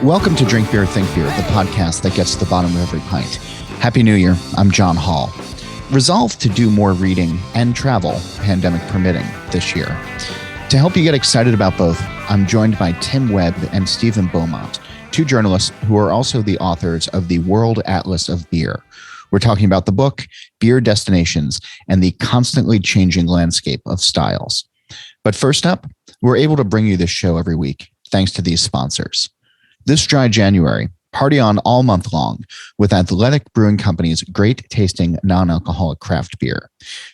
Welcome to Drink Beer, Think Beer, the podcast that gets to the bottom of every pint. Happy New Year. I'm John Hall. Resolved to do more reading and travel, pandemic permitting, this year. To help you get excited about both, I'm joined by Tim Webb and Stephen Beaumont, two journalists who are also the authors of the World Atlas of Beer. We're talking about the book, Beer Destinations, and the constantly changing landscape of styles. But first up, we're able to bring you this show every week, thanks to these sponsors. This dry January, party on all month long with Athletic Brewing Company's great tasting non-alcoholic craft beer.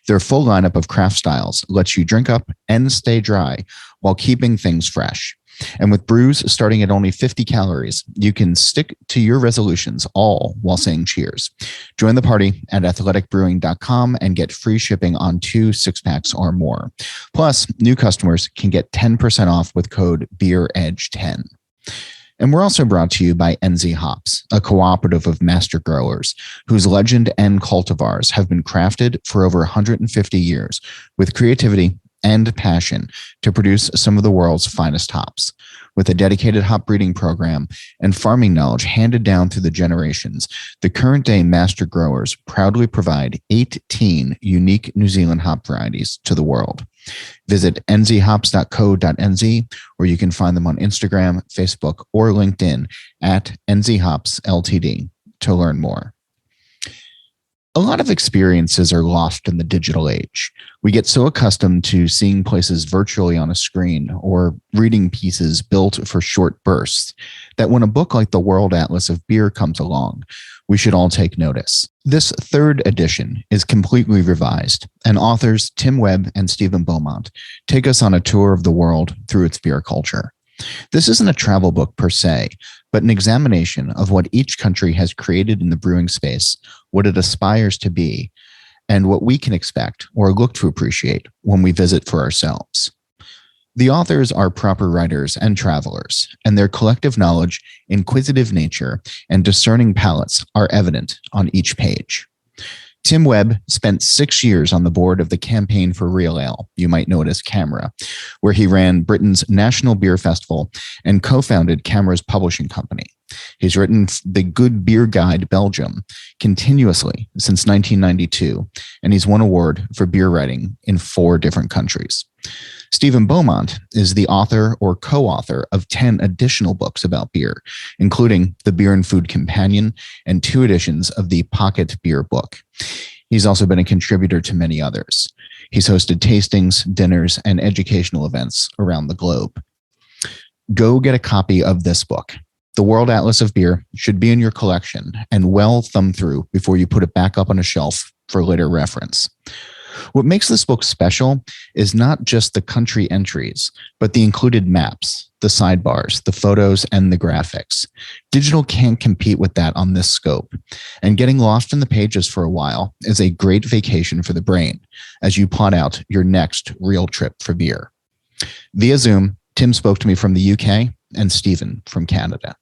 Their full lineup of craft styles lets you drink up and stay dry while keeping things fresh. And with brews starting at only 50 calories, you can stick to your resolutions all while saying cheers. Join the party at athleticbrewing.com and get free shipping on 2 6-packs or more. Plus, new customers can get 10% off with code BeerEdge10. And we're also brought to you by NZ Hops, a cooperative of master growers whose legend and cultivars have been crafted for over 150 years with creativity and passion to produce some of the world's finest hops. With a dedicated hop breeding program and farming knowledge handed down through the generations, the current day master growers proudly provide 18 unique New Zealand hop varieties to the world. Visit nzhops.co.nz, where you can find them on Instagram, Facebook, or LinkedIn at NZHops Ltd to learn more. A lot of experiences are lost in the digital age. We get so accustomed to seeing places virtually on a screen or reading pieces built for short bursts that when a book like the World Atlas of Beer comes along, we should all take notice. This third edition is completely revised, and authors Tim Webb and Stephen Beaumont take us on a tour of the world through its beer culture. This isn't a travel book per se, but an examination of what each country has created in the brewing space, what it aspires to be, and what we can expect or look to appreciate when we visit for ourselves. The authors are proper writers and travelers, and their collective knowledge, inquisitive nature, and discerning palates are evident on each page. Tim Webb spent 6 years on the board of the Campaign for Real Ale, you might know it as CAMRA, where he ran Britain's National Beer Festival and co-founded CAMRA's publishing company. He's written the Good Beer Guide Belgium continuously since 1992, and he's won an award for beer writing in 4 different countries. Stephen Beaumont is the author or co-author of 10 additional books about beer, including the Beer and Food Companion and 2 editions of the Pocket Beer Book. He's also been a contributor to many others. He's hosted tastings, dinners, and educational events around the globe. Go get a copy of this book. The World Atlas of Beer should be in your collection and well thumbed through before you put it back up on a shelf for later reference. What makes this book special is not just the country entries, but the included maps, the sidebars, the photos, and the graphics. Digital can't compete with that on this scope, and getting lost in the pages for a while is a great vacation for the brain as you plot out your next real trip for beer. Via Zoom, Tim spoke to me from the UK and Stephen from Canada.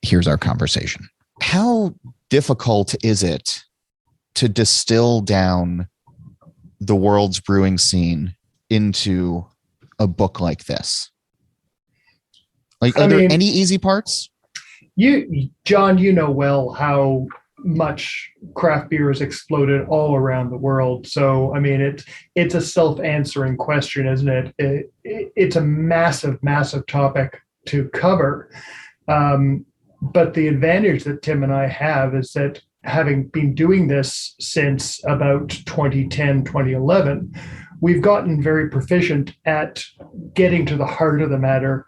Here's our conversation. How difficult is it to distill down the world's brewing scene into a book like this? Like, are there any easy parts? John, you know well how much craft beer has exploded all around the world. So, I mean, it's a self-answering question, isn't it? It's a massive, massive topic to cover. But the advantage that Tim and I have is that having been doing this since about 2010, 2011, we've gotten very proficient at getting to the heart of the matter,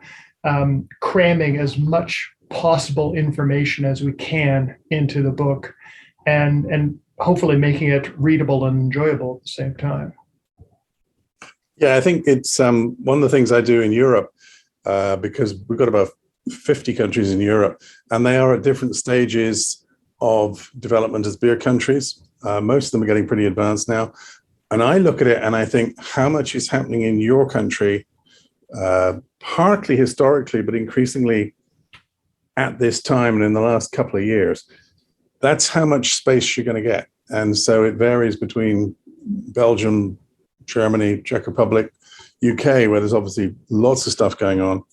cramming as much possible information as we can into the book, and hopefully making it readable and enjoyable at the same time. Yeah, I think it's one of the things I do in Europe, because we've got about 50 countries in Europe, and they are at different stages of development as beer countries. Most of them are getting pretty advanced now. And I look at it and I think how much is happening in your country, partly historically, but increasingly at this time and in the last couple of years. That's how much space you're going to get. And so it varies between Belgium, Germany, Czech Republic, UK, where there's obviously lots of stuff going on.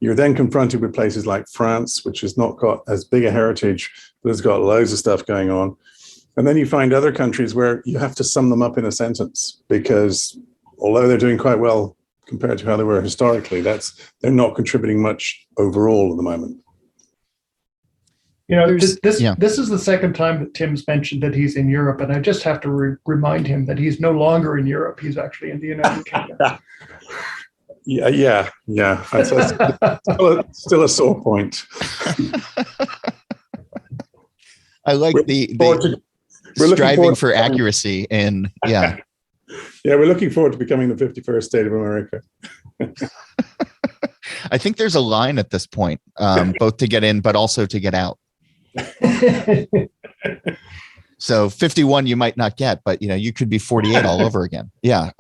You're then confronted with places like France, which has not got as big a heritage, but has got loads of stuff going on. And then you find other countries where you have to sum them up in a sentence, because although they're doing quite well compared to how they were historically, they're not contributing much overall at the moment. You know, this is the second time that Tim's mentioned that he's in Europe, and I just have to remind him that he's no longer in Europe. He's actually in the United Kingdom. Yeah. It's still a sore point. I like the striving for accuracy, and yeah. Yeah, we're looking forward to becoming the 51st state of America. I think there's a line at this point, both to get in, but also to get out. So 51 you might not get, but you could be 48 all over again. Yeah.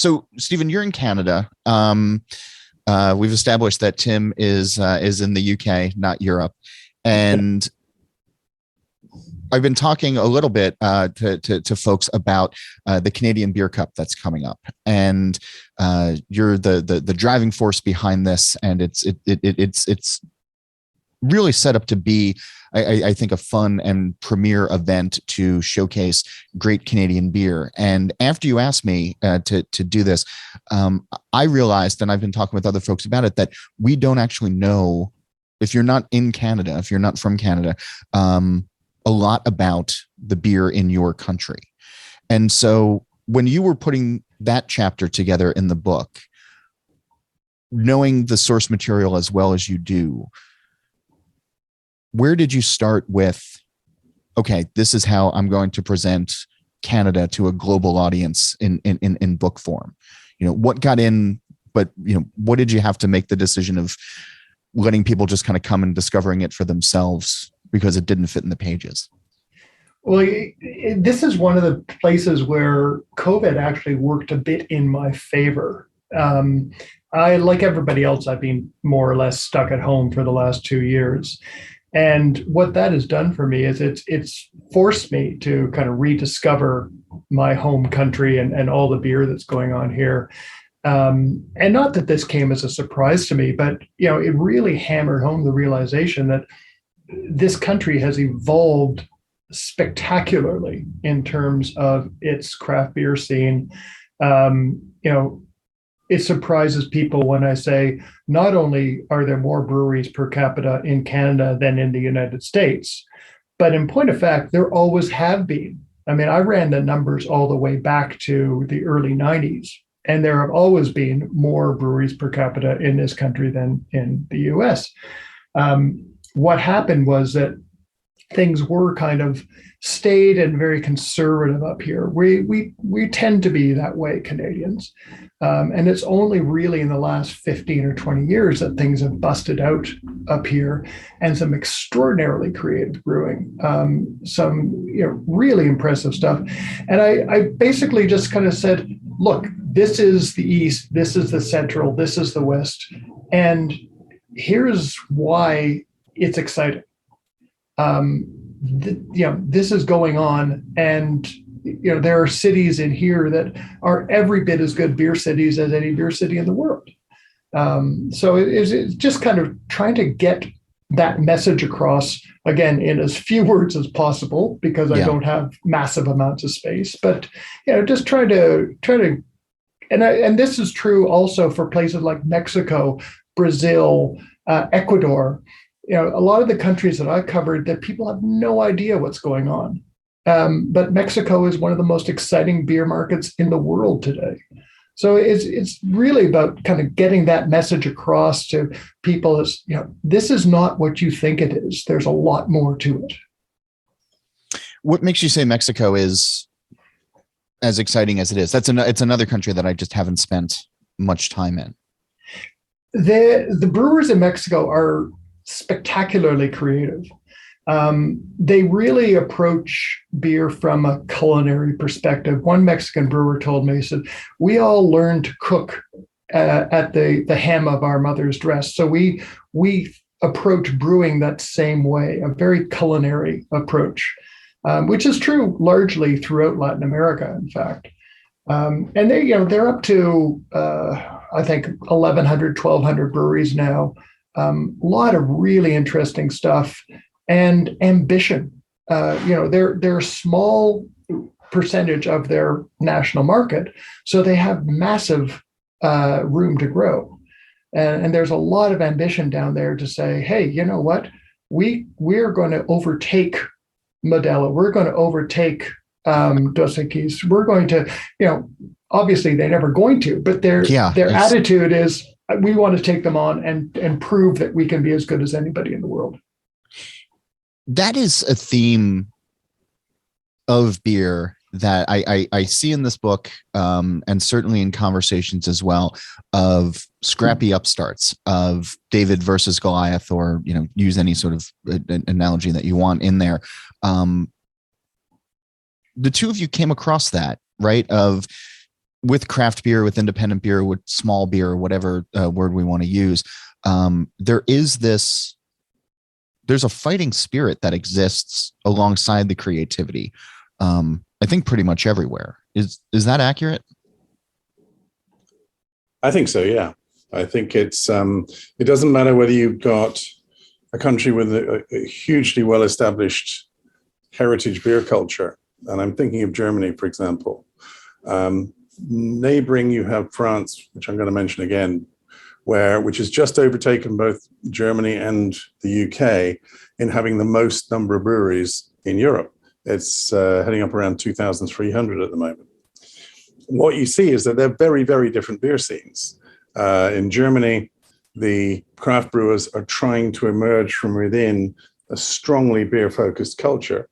So Stephen, you're in Canada. We've established that Tim is in the UK, not Europe, and I've been talking a little bit to folks about the Canadian Beer Cup that's coming up, and you're the driving force behind this, and it's really set up to be, I think, a fun and premier event to showcase great Canadian beer. And after you asked me to do this, I realized, and I've been talking with other folks about it, that we don't actually know, if you're not in Canada, if you're not from Canada, a lot about the beer in your country. And so when you were putting that chapter together in the book, knowing the source material as well as you do, where did you start with, okay, this is how I'm going to present Canada to a global audience in book form? What got in, but what did you have to make the decision of letting people just kind of come and discovering it for themselves because it didn't fit in the pages? Well, this is one of the places where COVID actually worked a bit in my favor. I, like everybody else, I've been more or less stuck at home for the last 2 years. And what that has done for me is it's forced me to kind of rediscover my home country and all the beer that's going on here. And not that this came as a surprise to me, but it really hammered home the realization that this country has evolved spectacularly in terms of its craft beer scene. It surprises people when I say not only are there more breweries per capita in Canada than in the United States, but in point of fact, there always have been. I mean, I ran the numbers all the way back to the early 90s, and there have always been more breweries per capita in this country than in the US. What happened was that things were kind of staid and very conservative up here. We tend to be that way, Canadians. And it's only really in the last 15 or 20 years that things have busted out up here, and some extraordinarily creative brewing, some really impressive stuff. And I basically just kind of said, look, this is the East, this is the Central, this is the West, and here's why it's exciting. This is going on, and there are cities in here that are every bit as good beer cities as any beer city in the world. So it's just kind of trying to get that message across, again, in as few words as possible, because I don't have massive amounts of space, but just try to and this is true also for places like Mexico, Brazil, Ecuador. A lot of the countries that I covered, that people have no idea what's going on. But Mexico is one of the most exciting beer markets in the world today. So it's really about kind of getting that message across to people as, this is not what you think it is. There's a lot more to it. What makes you say Mexico is as exciting as it is? It's another country that I just haven't spent much time in. The brewers in Mexico are spectacularly creative. They really approach beer from a culinary perspective. One Mexican brewer told me, he said, we all learn to cook at the hem of our mother's dress. So we approach brewing that same way, a very culinary approach, which is true largely throughout Latin America, in fact. And they're up to I think 1,100, 1,200 breweries now. A lot of really interesting stuff and ambition. They're a small percentage of their national market, so they have massive room to grow. And there's a lot of ambition down there to say, hey, you know what? We're going to overtake Modelo. We're going to overtake Dos Equis. We're going to, obviously they're never going to, but their attitude is we want to take them on and prove that we can be as good as anybody in the world. That is a theme of beer that I see in this book, and certainly in conversations as well, of scrappy upstarts, of David versus Goliath, or use any sort of analogy that you want in there. The two of you came across that, right? With craft beer, with independent beer, with small beer, whatever word we want to use. There's a fighting spirit that exists alongside the creativity. I think pretty much everywhere. Is that accurate? I think so. Yeah. I think it doesn't matter whether you've got a country with a hugely well-established heritage beer culture. And I'm thinking of Germany, for example. Neighboring, you have France, which I'm going to mention again, which has just overtaken both Germany and the UK in having the most number of breweries in Europe. It's heading up around 2,300 at the moment. What you see is that they're very, very different beer scenes. In Germany, the craft brewers are trying to emerge from within a strongly beer-focused culture.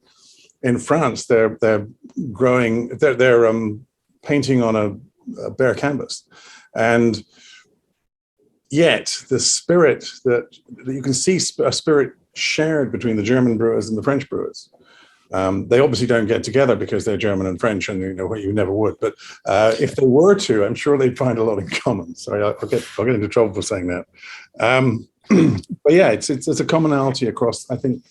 In France, they're growing, they're painting on a bare canvas, and yet the spirit that you can see a spirit shared between the German brewers and the French brewers. They obviously don't get together because they're German and French, and you never would. But if they were to, I'm sure they'd find a lot in common. Sorry, I'll get into trouble for saying that. But yeah, it's a commonality across, I think,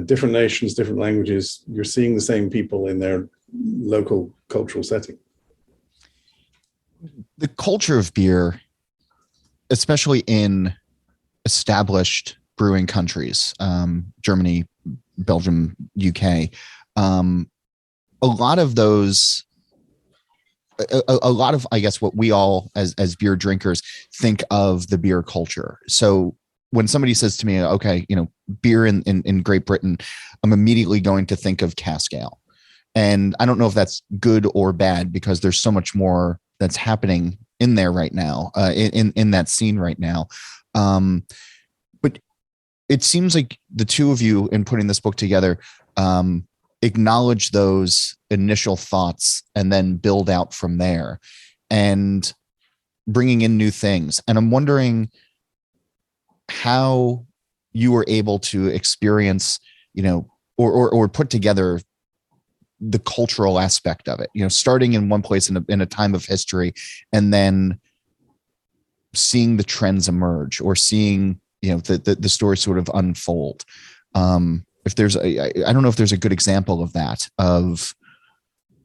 different nations, different languages. You're seeing the same people in their local cultural setting. The culture of beer, especially in established brewing countries, Germany, Belgium, UK, a lot of those, a lot of, I guess, what we all as beer drinkers think of the beer culture. So when somebody says to me, okay, beer in Great Britain, I'm immediately going to think of cask ale. And I don't know if that's good or bad, because there's so much more that's happening in there right now, in that scene right now. But it seems like the two of you, in putting this book together, acknowledge those initial thoughts and then build out from there, and bringing in new things. And I'm wondering how you were able to experience, or put together the cultural aspect of it, starting in one place in a time of history, and then seeing the trends emerge, or seeing, the story sort of unfold. If there's I don't know if there's a good example of that, of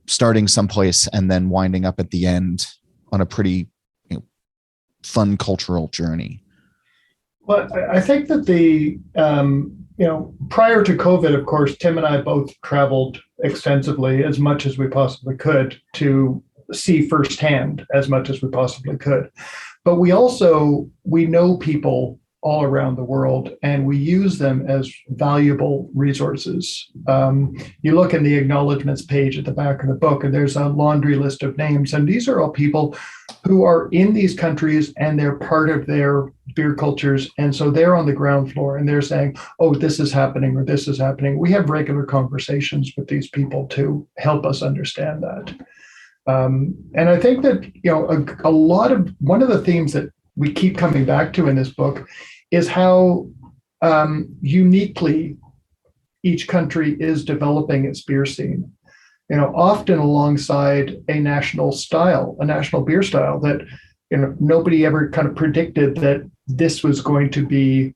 starting someplace and then winding up at the end on a pretty fun cultural journey. Well, I think that prior to COVID, of course, Tim and I both traveled extensively, as much as we possibly could, to see firsthand as much as we possibly could. But we know people all around the world, and we use them as valuable resources. You look in the acknowledgements page at the back of the book, and there's a laundry list of names. And these are all people who are in these countries, and they're part of their beer cultures. And so they're on the ground floor, and they're saying, oh, this is happening, or this is happening. We have regular conversations with these people to help us understand that. And I think that, one of the themes that we keep coming back to in this book is how uniquely each country is developing its beer scene. Often alongside a national beer style that, nobody ever kind of predicted that this was going to be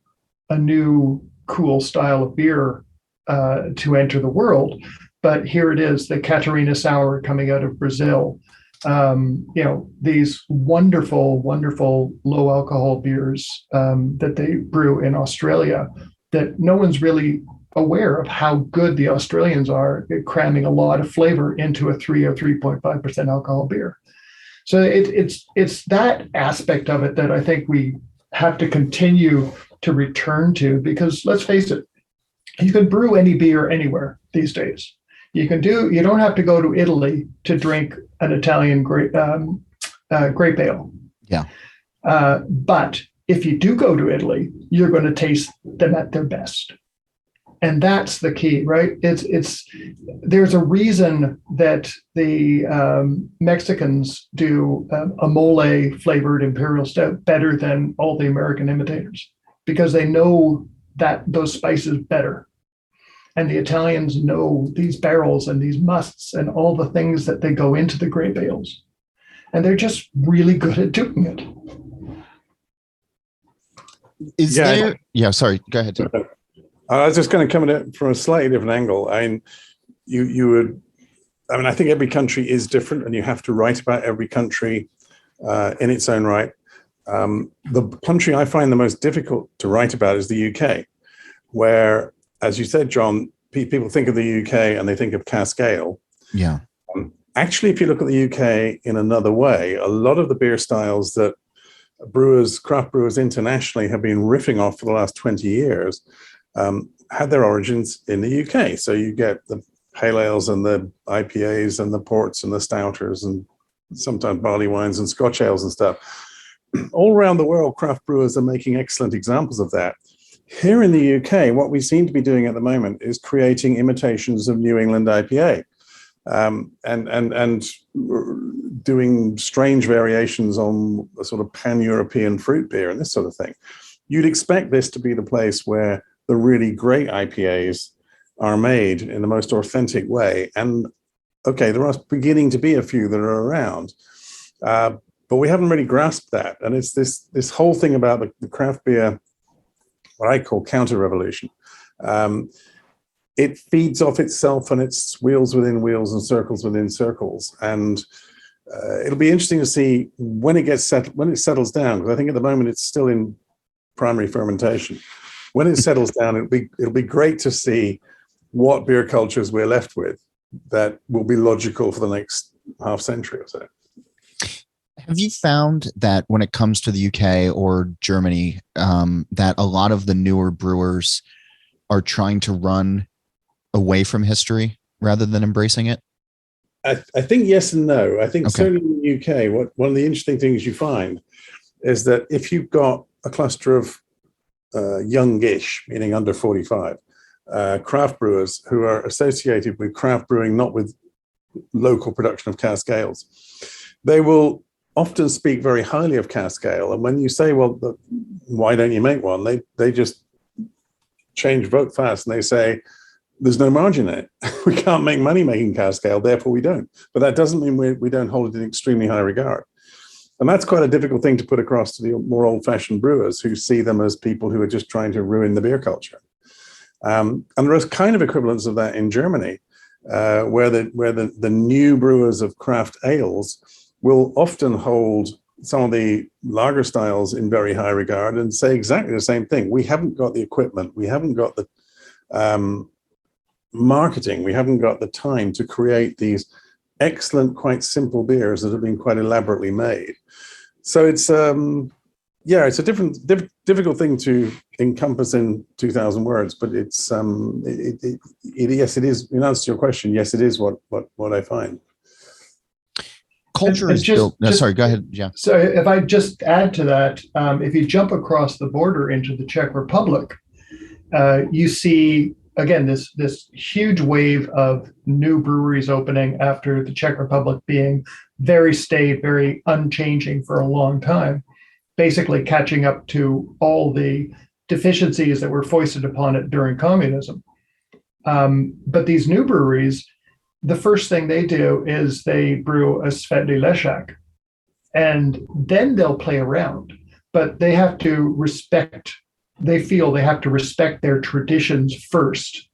a new cool style of beer to enter the world. But here it is, the Catarina Sour coming out of Brazil, these wonderful, wonderful low alcohol beers that they brew in Australia, that no one's really aware of how good the Australians are at cramming a lot of flavor into a 3 or 3.5% alcohol beer. So it's that aspect of it that I think we have to continue to return to, because let's face it, you can brew any beer anywhere these days. You don't have to go to Italy to drink an Italian grape ale. Yeah. But if you do go to Italy, you're going to taste them at their best. And that's the key, right? There's a reason that the Mexicans do a mole flavored imperial stout better than all the American imitators, because they know that those spices better. And the Italians know these barrels and these musts and all the things that they go into the grape ales. And they're just really good at doing it. Sorry, go ahead. I was just going to come at it from a slightly different angle. I think every country is different, and you have to write about every country in its own right. The country I find the most difficult to write about is the UK, where, as you said, John, people think of the UK and they think of cask ale. Yeah. Actually, if you look at the UK in another way, a lot of the beer styles that craft brewers internationally have been riffing off for the last 20 years had their origins in the UK. So you get the pale ales and the IPAs and the ports and the stouters and sometimes barley wines and Scotch ales and stuff. All around the world, craft brewers are making excellent examples of that. Here in the UK, what we seem to be doing at the moment is creating imitations of New England IPA, and doing strange variations on a sort of pan-European fruit beer and this sort of thing. You'd expect this to be the place where the really great IPAs are made in the most authentic way. And okay, there are beginning to be a few that are around, but we haven't really grasped that. And it's this whole thing about the craft beer, what I call counter-revolution. It feeds off itself, and it's wheels within wheels and circles within circles. And it'll be interesting to see when it settles down, because I think at the moment it's still in primary fermentation. When it settles down, it'll be great to see what beer cultures we're left with that will be logical for the next half century or so. Have you found that when it comes to the UK or Germany, that a lot of the newer brewers are trying to run away from history rather than embracing it? I think yes and no. I think certainly in the UK, one of the interesting things you find is that if you've got a cluster of youngish, meaning under 45, craft brewers who are associated with craft brewing, not with local production of cask ales, they will often speak very highly of cask ale. And when you say, well, why don't you make one? They just change vote fast and they say, there's no margin in it. We can't make money making cask ale, therefore we don't. But that doesn't mean we don't hold it in extremely high regard. And that's quite a difficult thing to put across to the more old-fashioned brewers who see them as people who are just trying to ruin the beer culture. And there is kind of equivalents of that in Germany, where the new brewers of craft ales will often hold some of the lager styles in very high regard and say exactly the same thing. We haven't got the equipment, we haven't got the marketing, we haven't got the time to create these excellent, quite simple beers that have been quite elaborately made. So it's it's a difficult thing to encompass in 2,000 words, but it's yes, it is. In answer to your question, yes, it is what I find. Culture is built. No, sorry, go ahead. Yeah. So if I just add to that, if you jump across the border into the Czech Republic, you see again this huge wave of new breweries opening after the Czech Republic being very staid, very unchanging for a long time, basically catching up to all the deficiencies that were foisted upon it during communism. But these new breweries, the first thing they do is they brew a Svetli Lešák, and then they'll play around. But they have to they feel they have to respect their traditions first.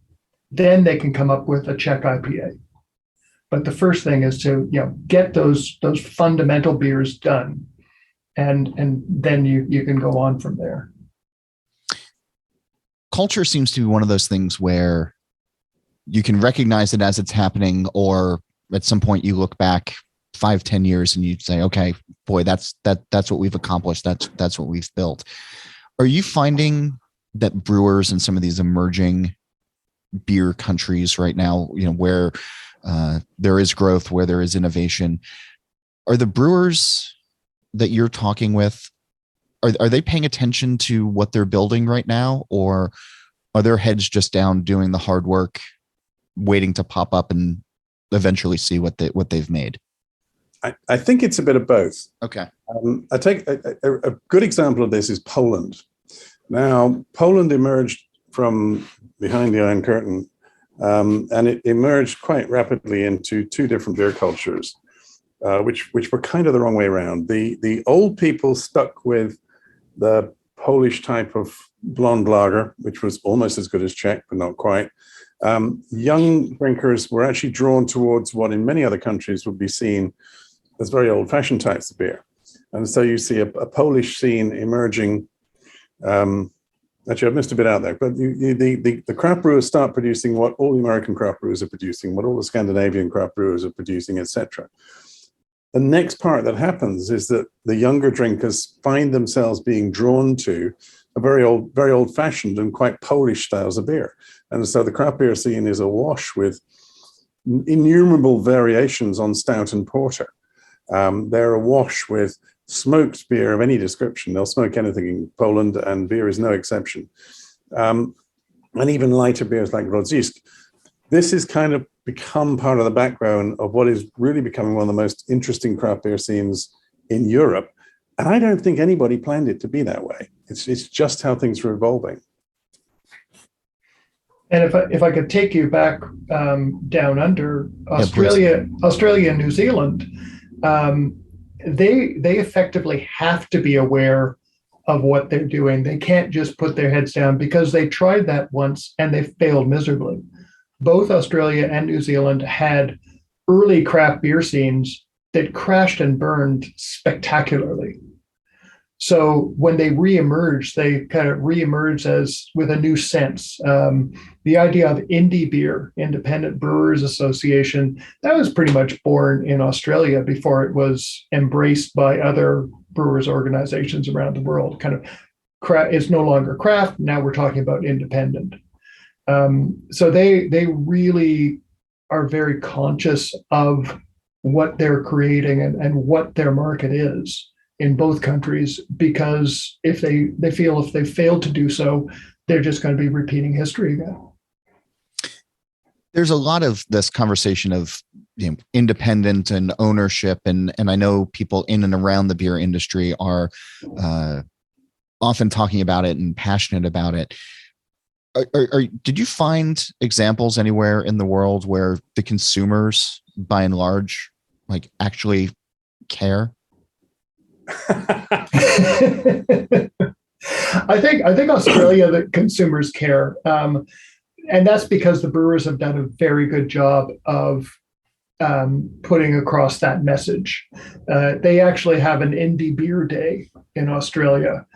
Then they can come up with a Czech IPA. But the first thing is to get those fundamental beers done, and then you can go on from there. Culture seems to be one of those things where you can recognize it as it's happening, or at some point you look back 5-10 years and you say, okay, boy, that's what we've accomplished. That's what we've built. Are you finding that brewers in some of these emerging beer countries right now, where there is growth, where there is innovation, are the brewers that you're talking with, are they paying attention to what they're building right now, or are their heads just down doing the hard work, waiting to pop up and eventually see what they've made? I think it's a bit of both. Okay. I take a good example of this is Poland. Now, Poland emerged from behind the Iron Curtain, and it emerged quite rapidly into two different beer cultures, which were kind of the wrong way around. The old people stuck with the Polish type of blonde lager, which was almost as good as Czech, but not quite. Young drinkers were actually drawn towards what in many other countries would be seen as very old-fashioned types of beer. And so you see a Polish scene emerging. Actually, I've missed a bit out there, but the craft brewers start producing what all the American craft brewers are producing, what all the Scandinavian craft brewers are producing, etc. The next part that happens is that the younger drinkers find themselves being drawn to a very old-fashioned and quite Polish styles of beer. And so the craft beer scene is awash with innumerable variations on stout and porter. They're awash with smoked beer of any description. They'll smoke anything in Poland, and beer is no exception. And even lighter beers like Grodzisk. This has kind of become part of the background of what is really becoming one of the most interesting craft beer scenes in Europe. And I don't think anybody planned it to be that way. It's just how things are evolving. And if I could take you back down under Australia and New Zealand, they effectively have to be aware of what they're doing. They can't just put their heads down, because they tried that once and they failed miserably. Both Australia and New Zealand had early craft beer scenes that crashed and burned spectacularly. So when they reemerged, they kind of reemerged as with a new sense. The idea of indie beer, Independent Brewers Association, that was pretty much born in Australia before it was embraced by other brewers organizations around the world. Kind of it's no longer craft. Now we're talking about independent. So they really are very conscious of what they're creating and what their market is in both countries, because if they feel if they fail to do so, they're just going to be repeating history again. There's a lot of this conversation of independent and ownership, and I know people in and around the beer industry are often talking about it and passionate about it. Did you find examples anywhere in the world where the consumers, by and large, like actually care? I think Australia, the consumers care, and that's because the brewers have done a very good job of putting across that message. They actually have an indie beer day in Australia,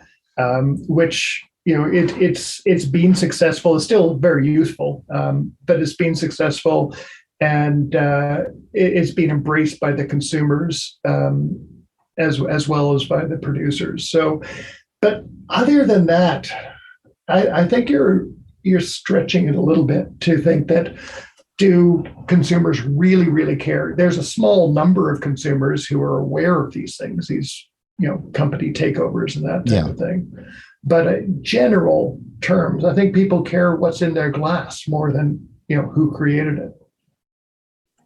which it's been successful. It's still very useful, but it's been successful, and it's been embraced by the consumers. As well as by the producers. So, but other than that, I think you're stretching it a little bit to think that, do consumers really, really care? There's a small number of consumers who are aware of these things, these company takeovers and that type of thing. But general terms, I think people care what's in their glass more than who created it.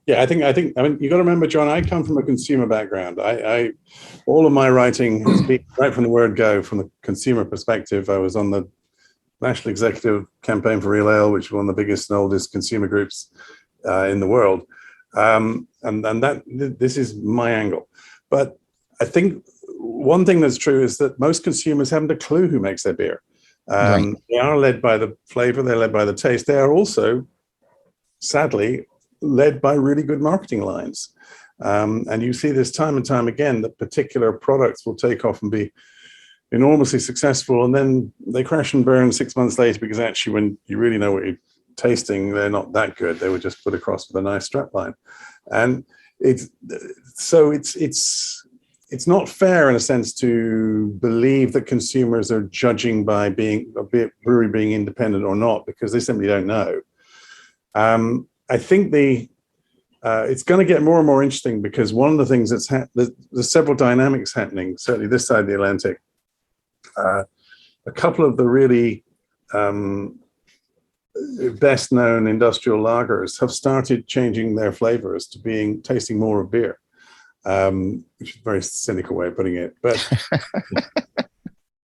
Yeah, I mean, you got to remember, John, I come from a consumer background. I all of my writing has been right from the word go, from the consumer perspective. I was on the National Executive Campaign for Real Ale, which is one of the biggest and oldest consumer groups in the world. And that this is my angle. But I think one thing that's true is that most consumers haven't a clue who makes their beer. Right. They are led by the flavor. They're led by the taste. They are also, sadly, led by really good marketing lines. And you see this time and time again, that particular products will take off and be enormously successful, and then they crash and burn 6 months later, because actually when you really know what you're tasting, they're not that good. They were just put across with a nice strap line. And it's not fair in a sense to believe that consumers are judging by being a brewery being independent or not, because they simply don't know. I think it's going to get more and more interesting, because one of the things there's several dynamics happening, certainly this side of the Atlantic. A couple of the really best known industrial lagers have started changing their flavors to tasting more of beer, which is a very cynical way of putting it. But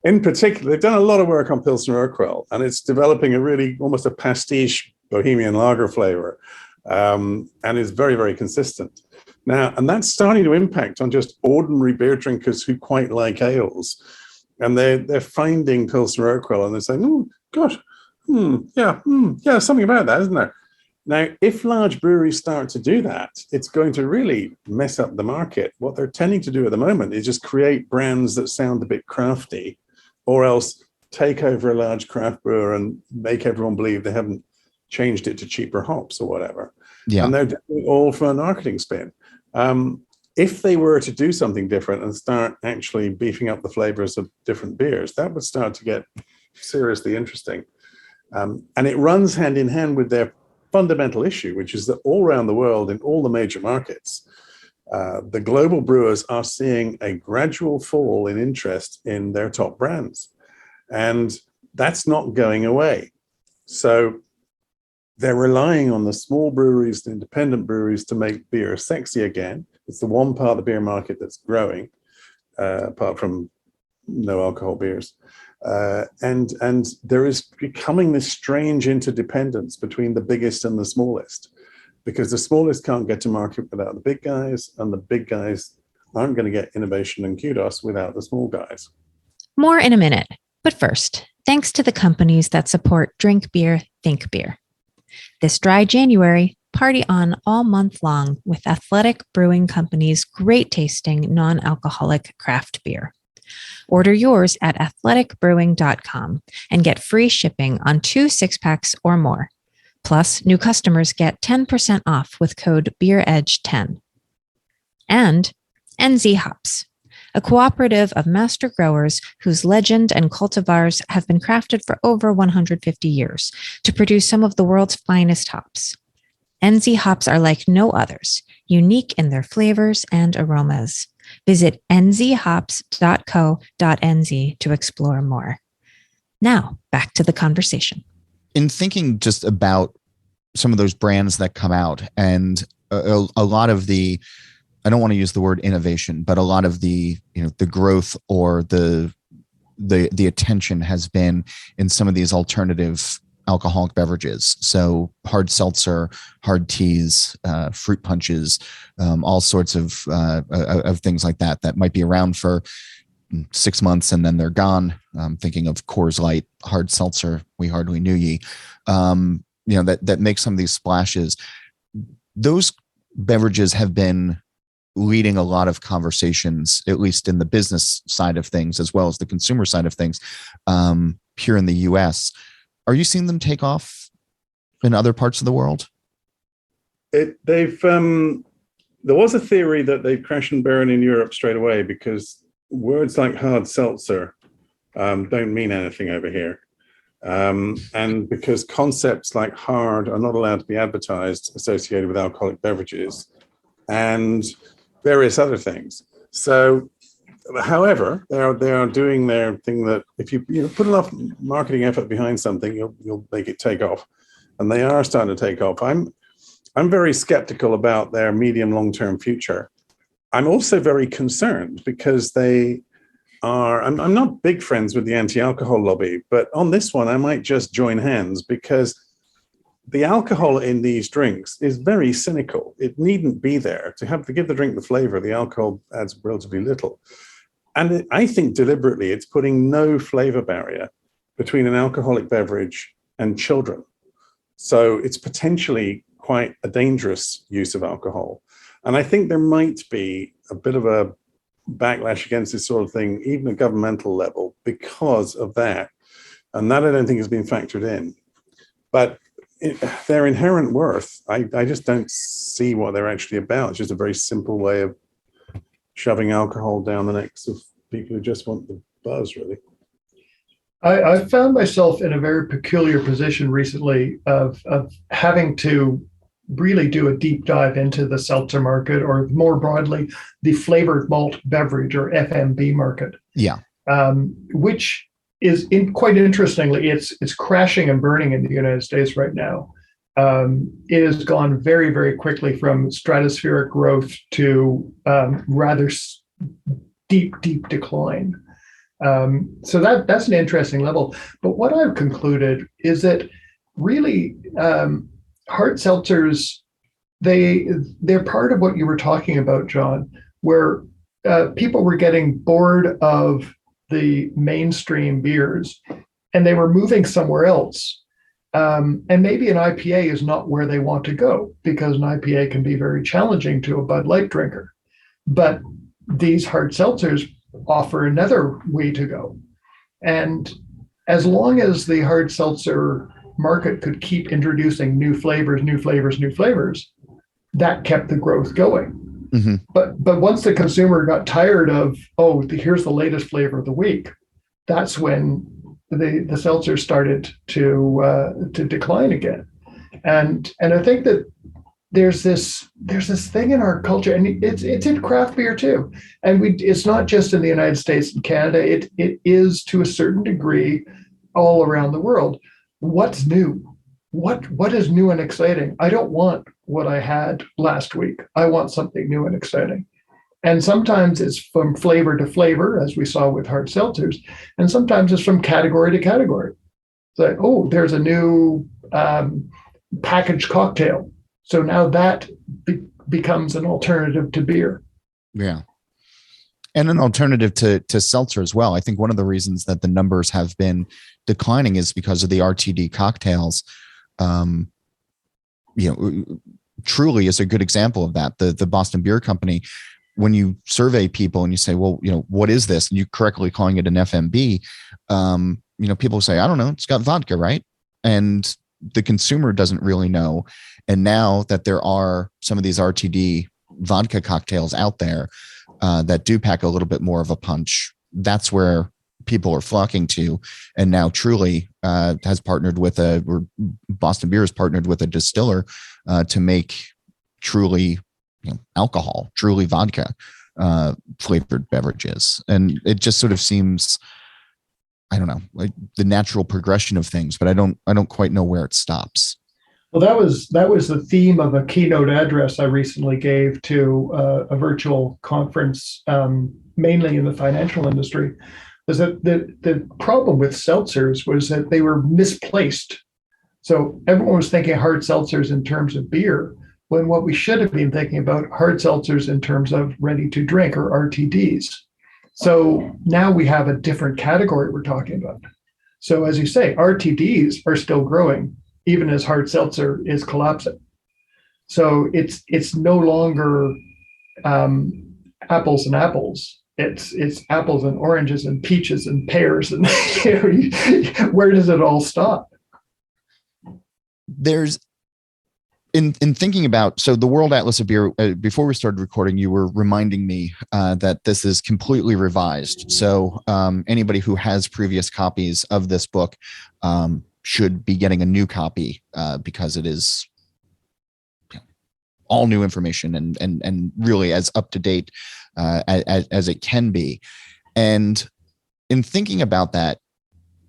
in particular, they've done a lot of work on Pilsner Urquell, and it's developing a really almost a pastiche Bohemian lager flavor, and is very, very consistent. Now, and that's starting to impact on just ordinary beer drinkers who quite like ales. And they're finding Pilsner Urquell, and they're saying, "Oh, gosh, yeah, something about that, isn't there?" Now, if large breweries start to do that, it's going to really mess up the market. What they're tending to do at the moment is just create brands that sound a bit crafty, or else take over a large craft brewer and make everyone believe they haven't changed it to cheaper hops or whatever. Yeah. And they're doing it all for a marketing spin. If they were to do something different and start actually beefing up the flavors of different beers, that would start to get seriously interesting. And it runs hand in hand with their fundamental issue, which is that all around the world, in all the major markets, the global brewers are seeing a gradual fall in interest in their top brands. And that's not going away. So they're relying on the small breweries, the independent breweries, to make beer sexy again. It's the one part of the beer market that's growing, apart from no alcohol beers. And there is becoming this strange interdependence between the biggest and the smallest, because the smallest can't get to market without the big guys, and the big guys aren't going to get innovation and kudos without the small guys. More in a minute. But first, thanks to the companies that support Drink Beer, Think Beer. This dry January, party on all month long with Athletic Brewing Company's great tasting non-alcoholic craft beer. Order yours at athleticbrewing.com and get free shipping on 2 6-packs or more. Plus, new customers get 10% off with code BeerEdge10. And NZ Hops, a cooperative of master growers whose legend and cultivars have been crafted for over 150 years to produce some of the world's finest hops. NZ hops are like no others, unique in their flavors and aromas. Visit nzhops.co.nz to explore more. Now, back to the conversation. In thinking just about some of those brands that come out, and a lot of the, I don't want to use the word innovation, but a lot of the, the growth or the attention has been in some of these alternative alcoholic beverages. So hard seltzer, hard teas, fruit punches, all sorts of things like that might be around for 6 months and then they're gone. Thinking of Coors Light, hard seltzer, we hardly knew ye. That makes some of these splashes. Those beverages have been leading a lot of conversations, at least in the business side of things, as well as the consumer side of things, here in the US. Are you seeing them take off in other parts of the world? There was a theory that they'd crash and burn in Europe straight away, because words like hard seltzer don't mean anything over here. And because concepts like hard are not allowed to be advertised associated with alcoholic beverages and various other things. So, however, they are doing their thing that if you put enough marketing effort behind something, you'll make it take off, and they are starting to take off. I'm very skeptical about their medium long-term future. I'm also very concerned because they are. I'm not big friends with the anti-alcohol lobby, but on this one, I might just join hands, because the alcohol in these drinks is very cynical. It needn't be there. To give the drink the flavor, the alcohol adds relatively little. And I think deliberately it's putting no flavor barrier between an alcoholic beverage and children. So it's potentially quite a dangerous use of alcohol. And I think there might be a bit of a backlash against this sort of thing, even at governmental level, because of that. And that I don't think has been factored in. But their inherent worth, I just don't see what they're actually about. It's just a very simple way of shoving alcohol down the necks of people who just want the buzz, really. I found myself in a very peculiar position recently of having to really do a deep dive into the seltzer market, or more broadly, the flavored malt beverage or FMB market. Yeah. Which is quite interestingly, it's crashing and burning in the United States right now. It has gone very, very quickly from stratospheric growth to rather deep decline. So that's an interesting level. But what I've concluded is that really hard seltzers, they're part of what you were talking about, John, where people were getting bored of the mainstream beers and they were moving somewhere else. And maybe an IPA is not where they want to go, because an IPA can be very challenging to a Bud Light drinker. But these hard seltzers offer another way to go. And as long as the hard seltzer market could keep introducing new flavors, that kept the growth going. Mm-hmm. But once the consumer got tired of, here's the latest flavor of the week, that's when the seltzers started to decline again. And I think that there's this thing in our culture, and it's in craft beer too. And it's not just in the United States and Canada. It is to a certain degree all around the world. What's new? What is new and exciting? I don't want what I had last week. I want something new and exciting. And sometimes it's from flavor to flavor, as we saw with hard seltzers, and sometimes it's from category to category. It's like, there's a new packaged cocktail. So now that becomes an alternative to beer. Yeah. And an alternative to seltzer as well. I think one of the reasons that the numbers have been declining is because of the RTD cocktails. Truly is a good example of that. The Boston Beer Company, when you survey people and you say, well, what is this? And you correctly calling it an FMB, people say, I don't know, it's got vodka, right? And the consumer doesn't really know. And now that there are some of these RTD vodka cocktails out there that do pack a little bit more of a punch, that's where people are flocking to. And now Truly has partnered with Boston Beer has partnered with a distiller to make Truly alcohol, Truly vodka flavored beverages. And it just sort of seems, I don't know, like the natural progression of things, but I don't quite know where it stops. Well, that was the theme of a keynote address I recently gave to a virtual conference, mainly in the financial industry. Was that the problem with seltzers was that they were misplaced. So everyone was thinking hard seltzers in terms of beer, when what we should have been thinking about hard seltzers in terms of ready to drink, or RTDs. So now we have a different category we're talking about. So as you say, RTDs are still growing, even as hard seltzer is collapsing. So it's no longer apples and apples. It's apples and oranges and peaches and pears. And where does it all stop? There's in thinking about, so the World Atlas of Beer, before we started recording, you were reminding me that this is completely revised. So anybody who has previous copies of this book should be getting a new copy because it is all new information and really as up to date as it can be. And in thinking about that,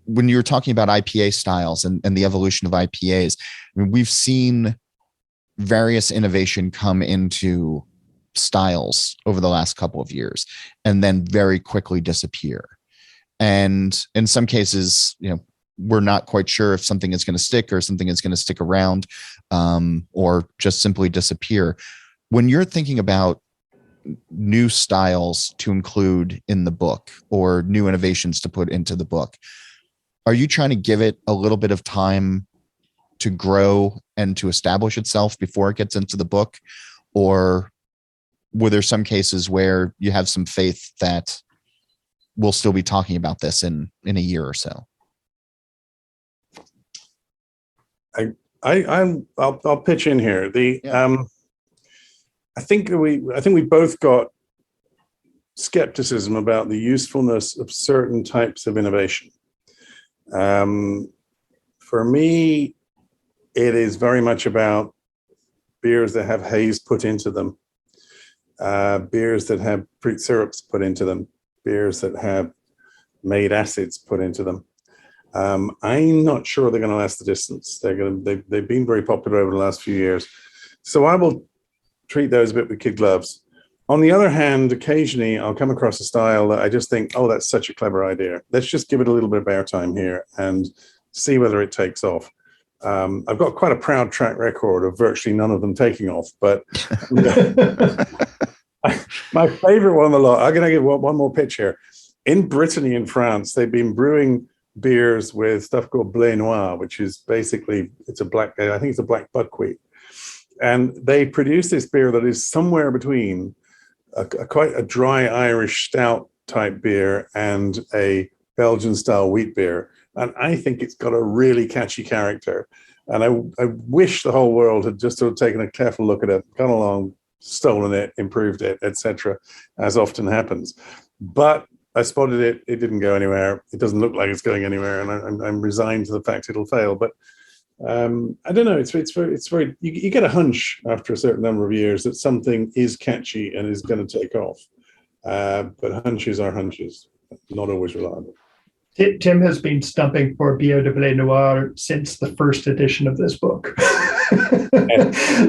when you were talking about IPA styles and the evolution of IPAs, I mean, we've seen various innovation come into styles over the last couple of years and then very quickly disappear. And in some cases, we're not quite sure if something is going to stick or something is going to stick around or just simply disappear. When you're thinking about new styles to include in the book or new innovations to put into the book, are you trying to give it a little bit of time to grow and to establish itself before it gets into the book? Or were there some cases where you have some faith that we'll still be talking about this in a year or so? I'll pitch in here. I think we both got skepticism about the usefulness of certain types of innovation. For me, it is very much about beers that have haze put into them, beers that have fruit syrups put into them, beers that have made acids put into them. I'm not sure they're going to last the distance. They've been very popular over the last few years. So I will treat those a bit with kid gloves. On the other hand, occasionally I'll come across a style that I just think, oh, that's such a clever idea. Let's just give it a little bit of airtime here and see whether it takes off. I've got quite a proud track record of virtually none of them taking off, but my favorite one of the lot, I'm going to give one more pitch here. In Brittany and France, they've been brewing beers with stuff called Blé Noir, which is basically, I think it's a black buckwheat. And they produce this beer that is somewhere between quite a dry Irish stout type beer and a Belgian style wheat beer. And I think it's got a really catchy character. And I wish the whole world had just sort of taken a careful look at it, gone along, stolen it, improved it, etc., as often happens. But I spotted it. It didn't go anywhere. It doesn't look like it's going anywhere. And I'm resigned to the fact it'll fail. But I don't know. It's very. You get a hunch after a certain number of years that something is catchy and is going to take off. But hunches are hunches, not always reliable. Tim has been stumping for Bière de Blé Noir since the first edition of this book.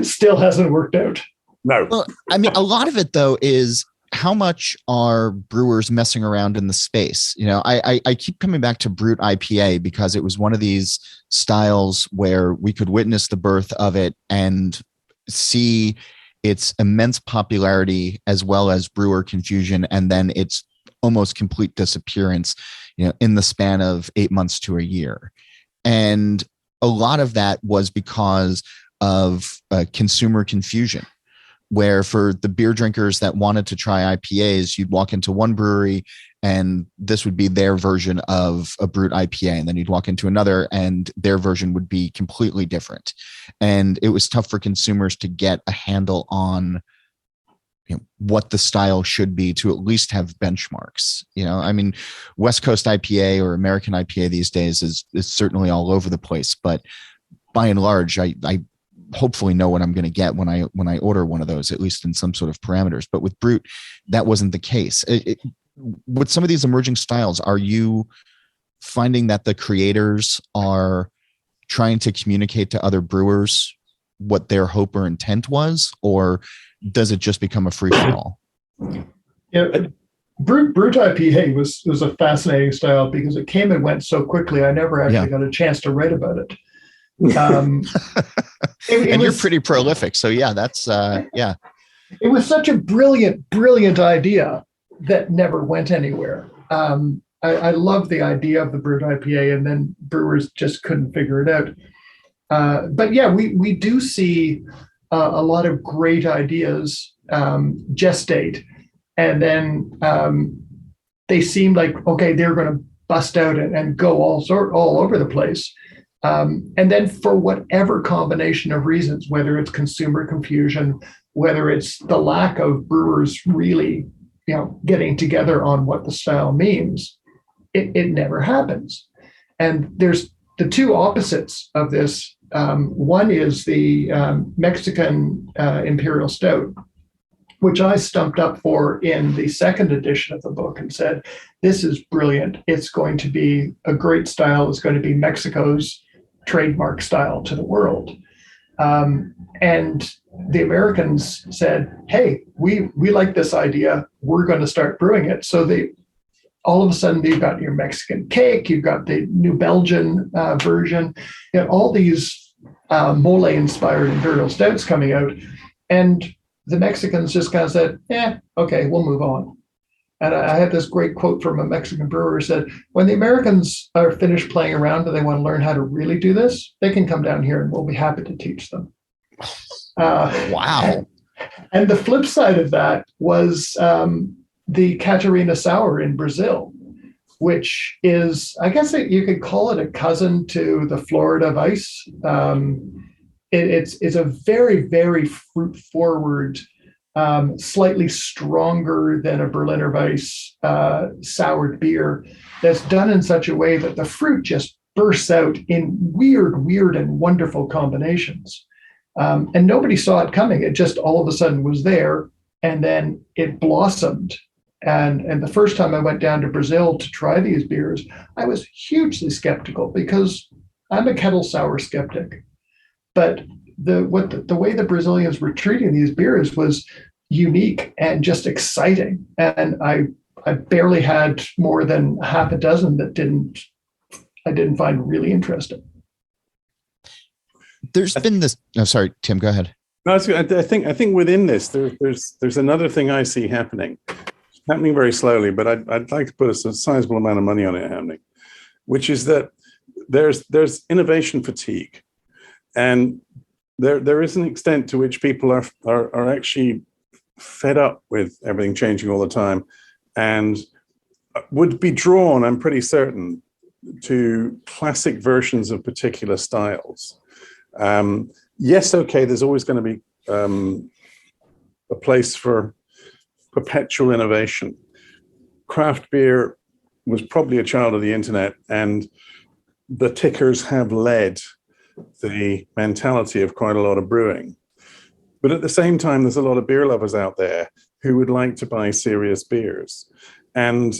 Still hasn't worked out. No. Well, I mean, a lot of it though is how much are brewers messing around in the space? You know, I keep coming back to Brut IPA because it was one of these styles where we could witness the birth of it and see its immense popularity as well as brewer confusion, and then its almost complete disappearance, you know, in the span of 8 months to a year. And a lot of that was because of consumer confusion, where for the beer drinkers that wanted to try IPAs, you'd walk into one brewery and this would be their version of a Brut IPA. And then you'd walk into another and their version would be completely different. And it was tough for consumers to get a handle on, you know, what the style should be, to at least have benchmarks. You know, I mean, West Coast IPA or American IPA these days is certainly all over the place, but by and large, I hopefully know what I'm going to get when I order one of those, at least in some sort of parameters. But with Brut, that wasn't the case. With some of these emerging styles, are you finding that the creators are trying to communicate to other brewers what their hope or intent was, or does it just become a free for all? Yeah, Brut IPA was a fascinating style because it came and went so quickly. I never actually got a chance to write about it. And you're pretty prolific, so yeah, that's It was such a brilliant idea that never went anywhere. I love the idea of the Brut IPA, and then brewers just couldn't figure it out. But yeah, we do see a lot of great ideas gestate, and then they seem like, okay, they're going to bust out and go all over the place. And then for whatever combination of reasons, whether it's consumer confusion, whether it's the lack of brewers really, you know, getting together on what the style means, it never happens. And there's the two opposites of this. One is the Mexican Imperial Stout, which I stumped up for in the second edition of the book and said, this is brilliant. It's going to be a great style. It's going to be Mexico's trademark style to the world. And the Americans said, hey, we like this idea. We're going to start brewing it. So all of a sudden you've got your Mexican cake, you've got the New Belgian version, you know, all these mole-inspired imperial stouts coming out. And the Mexicans just kind of said, okay, we'll move on. And I had this great quote from a Mexican brewer who said, when the Americans are finished playing around and they want to learn how to really do this, they can come down here and we'll be happy to teach them. Wow. And the flip side of that was the Catarina Sour in Brazil, which is, I guess you could call it a cousin to the Florida Vice. It's a very, very fruit-forward, slightly stronger than a Berliner Weiss soured beer that's done in such a way that the fruit just bursts out in weird and wonderful combinations. And nobody saw it coming. It just all of a sudden was there, and then it blossomed. And the first time I went down to Brazil to try these beers, I was hugely skeptical because I'm a kettle sour skeptic. But the way the Brazilians were treating these beers was unique and just exciting. And I barely had more than half a dozen that I didn't find really interesting. There's been this. No, sorry, Tim, go ahead. No, I think within this, there's another thing I see happening very slowly, but I'd like to put a sizable amount of money on it happening, which is that there's innovation fatigue, and there is an extent to which people are actually fed up with everything changing all the time, and would be drawn, I'm pretty certain, to classic versions of particular styles. Yes, okay, there's always going to be a place for perpetual innovation. Craft beer was probably a child of the internet, and the tickers have led the mentality of quite a lot of brewing. But at the same time, there's a lot of beer lovers out there who would like to buy serious beers. And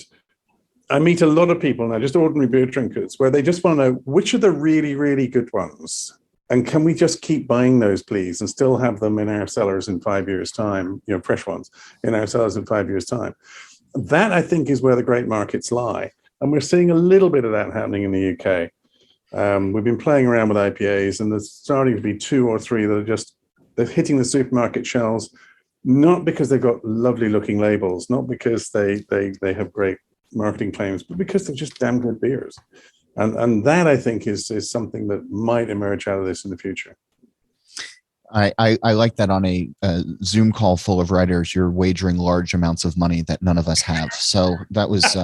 I meet a lot of people now, just ordinary beer drinkers, where they just want to know which are the really, really good ones. And can we just keep buying those, please, and still have them in our cellars in 5 years' time, fresh ones in our cellars in 5 years' time? That, I think, is where the great markets lie. And we're seeing a little bit of that happening in the UK. We've been playing around with IPAs, and there's starting to be 2 or 3 that are they're hitting the supermarket shelves, not because they've got lovely looking labels, not because they have great marketing claims, but because they're just damn good beers. And that, I think, is something that might emerge out of this in the future. I like that on a Zoom call full of writers, you're wagering large amounts of money that none of us have. So that was.